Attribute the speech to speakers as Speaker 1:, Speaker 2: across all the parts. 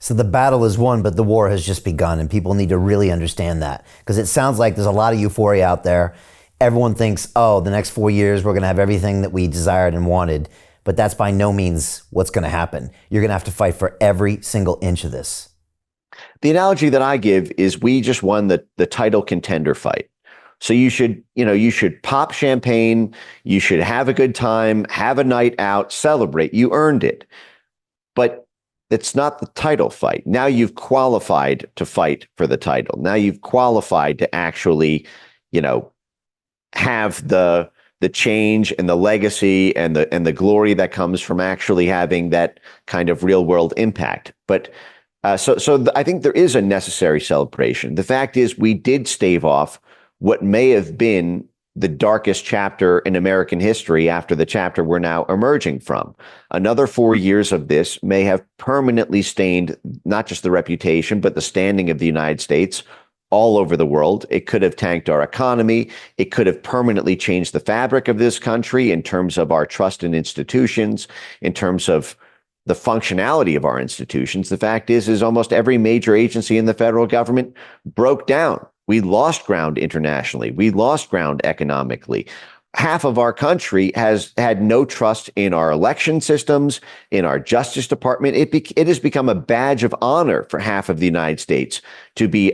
Speaker 1: So the battle is won, but the war has just begun, and people need to really understand that because it sounds like there's a lot of euphoria out there. Everyone thinks, oh, the next 4 years we're going to have everything that we desired and wanted, but that's by no means what's going to happen. You're going to have to fight for every single inch of this.
Speaker 2: The analogy that I give is we just won the title contender fight. So you should pop champagne, you should have a good time, have a night out, celebrate. You earned it. But it's not the title fight. Now you've qualified to fight for the title. Now you've qualified to actually, have the change and the legacy and the glory that comes from actually having that kind of real world impact. But so I think there is a necessary celebration. The fact is, we did stave off what may have been the darkest chapter in American history after the chapter we're now emerging from. Another 4 years of this may have permanently stained not just the reputation, but the standing of the United States all over the world. It could have tanked our economy. It could have permanently changed the fabric of this country in terms of our trust in institutions, in terms of the functionality of our institutions. The fact is almost every major agency in the federal government broke down. We lost ground internationally. We lost ground economically. Half of our country has had no trust in our election systems, in our Justice Department. It has become a badge of honor for half of the United States to be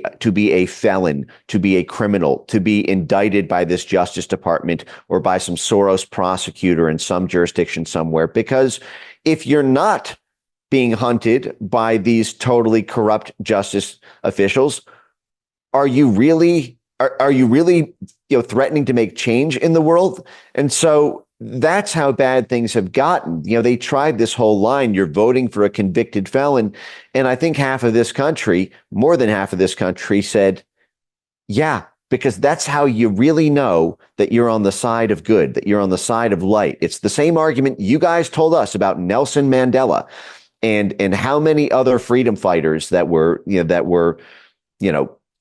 Speaker 2: a felon, to be a criminal, to be indicted by this Justice Department or by some Soros prosecutor in some jurisdiction somewhere. Because if you're not being hunted by these totally corrupt justice officials, are you really threatening to make change in the world? And so that's how bad things have gotten. They tried this whole line, you're voting for a convicted felon. And I think half of this country, more than half of this country, said, yeah, because that's how you really know that you're on the side of good, that you're on the side of light. It's the same argument you guys told us about Nelson Mandela and how many other freedom fighters that were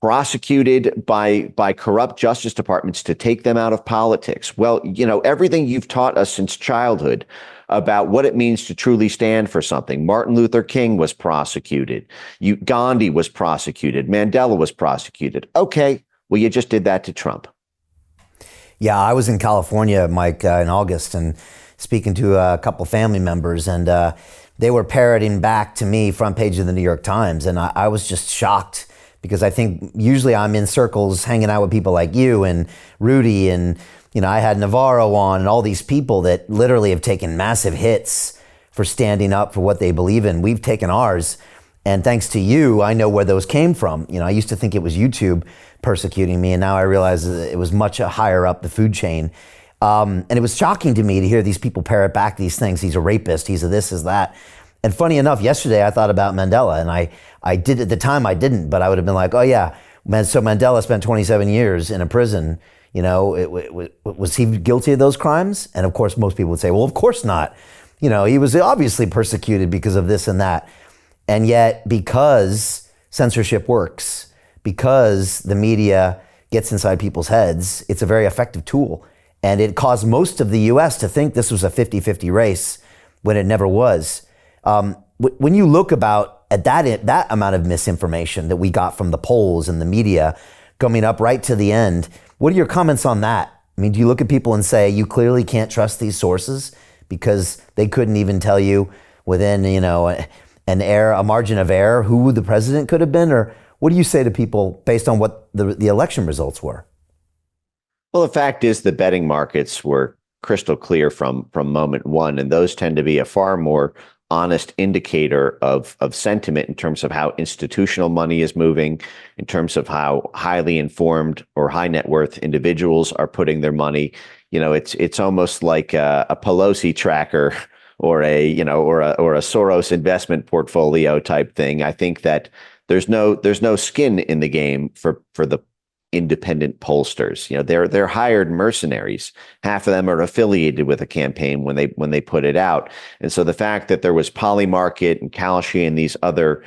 Speaker 2: prosecuted by corrupt justice departments to take them out of politics. Well, everything you've taught us since childhood about what it means to truly stand for something. Martin Luther King was prosecuted. Gandhi was prosecuted. Mandela was prosecuted. Okay, well, you just did that to Trump.
Speaker 1: Yeah, I was in California, Mike, in August, and speaking to a couple family members, and they were parroting back to me front page of the New York Times, and I was just shocked. Because I think usually I'm in circles hanging out with people like you and Rudy and, I had Navarro on and all these people that literally have taken massive hits for standing up for what they believe in. We've taken ours. And thanks to you, I know where those came from. I used to think it was YouTube persecuting me, and now I realize it was much higher up the food chain. And it was shocking to me to hear these people parrot back these things. He's a rapist. He's a this, is that. And funny enough, yesterday I thought about Mandela, and I did at the time, I didn't, but I would have been like, oh yeah, so Mandela spent 27 years in a prison. Was he guilty of those crimes? And of course, most people would say, well, of course not. He was obviously persecuted because of this and that. And yet, because censorship works, because the media gets inside people's heads, it's a very effective tool. And it caused most of the US to think this was a 50-50 race when it never was. When you look at that amount of misinformation that we got from the polls and the media coming up right to the end, what are your comments on that? I mean, do you look at people and say, you clearly can't trust these sources because they couldn't even tell you within, a margin of error who the president could have been? Or what do you say to people based on what the election results were?
Speaker 2: Well, the fact is the betting markets were crystal clear from moment one, and those tend to be a far more honest indicator of sentiment in terms of how institutional money is moving, in terms of how highly informed or high net worth individuals are putting their money. It's almost like a Pelosi tracker or a Soros investment portfolio type thing. I think that there's no skin in the game for the independent pollsters. They're hired mercenaries. Half of them are affiliated with a campaign when they put it out. And so the fact that there was Polymarket and Kalshi and these other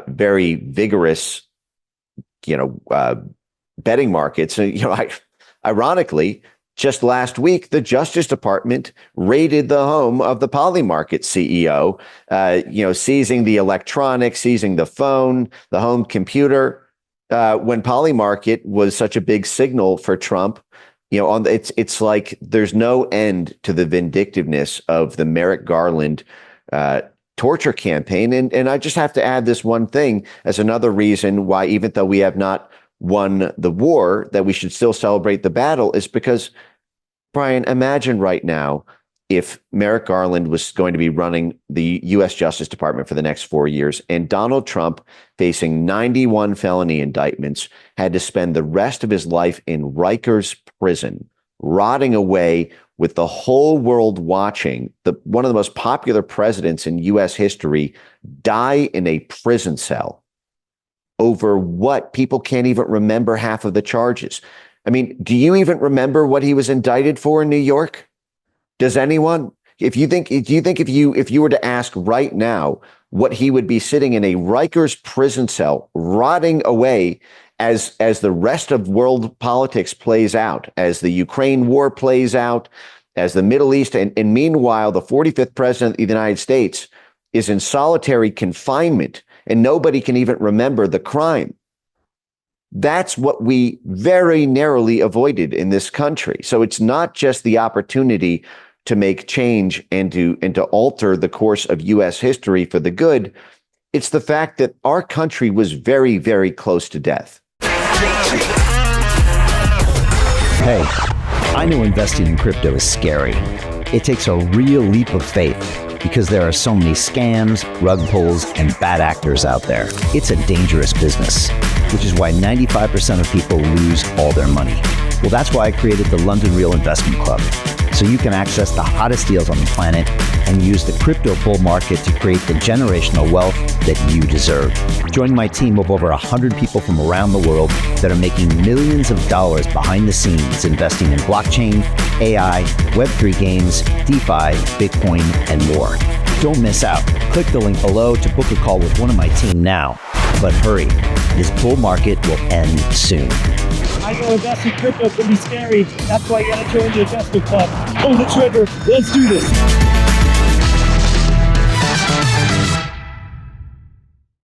Speaker 2: very vigorous, betting markets, ironically, Just last week, the Justice Department raided the home of the Polymarket CEO, seizing the electronics, seizing the phone, the home computer. When Polymarket was such a big signal for Trump, it's like there's no end to the vindictiveness of the Merrick Garland torture campaign. And I just have to add this one thing as another reason why, even though we have not won the war, that we should still celebrate the battle, is because, Brian, imagine right now if Merrick Garland was going to be running the U.S. Justice Department for the next 4 years, and Donald Trump, facing 91 felony indictments, had to spend the rest of his life in Rikers prison, rotting away with the whole world watching one of the most popular presidents in U.S. history die in a prison cell over what? People can't even remember half of the charges. I mean, do you even remember what he was indicted for in New York? Does anyone? Do you think if you were to ask right now what he would be sitting in a Rikers prison cell, rotting away as the rest of world politics plays out, as the Ukraine war plays out, as the Middle East, and meanwhile, the 45th president of the United States is in solitary confinement and nobody can even remember the crime? That's what we very narrowly avoided in this country. So it's not just the opportunity to make change and to alter the course of U.S. history for the good. It's the fact that our country was very, very close to death.
Speaker 3: Hey, I know investing in crypto is scary. It takes a real leap of faith because there are so many scams, rug pulls, and bad actors out there. It's a dangerous business, which is why 95% of people lose all their money. Well, that's why I created the London Real Investment Club, so you can access the hottest deals on the planet and use the crypto bull market to create the generational wealth that you deserve. Join my team of over 100 people from around the world that are making millions of dollars behind the scenes investing in blockchain, AI, Web3 games, DeFi, Bitcoin, and more. Don't miss out. Click the link below to book a call with one of my team now. But hurry, this bull market will end soon.
Speaker 4: I know investing in crypto can be scary. That's why you gotta join the investment club. Pull the trigger. Let's do this.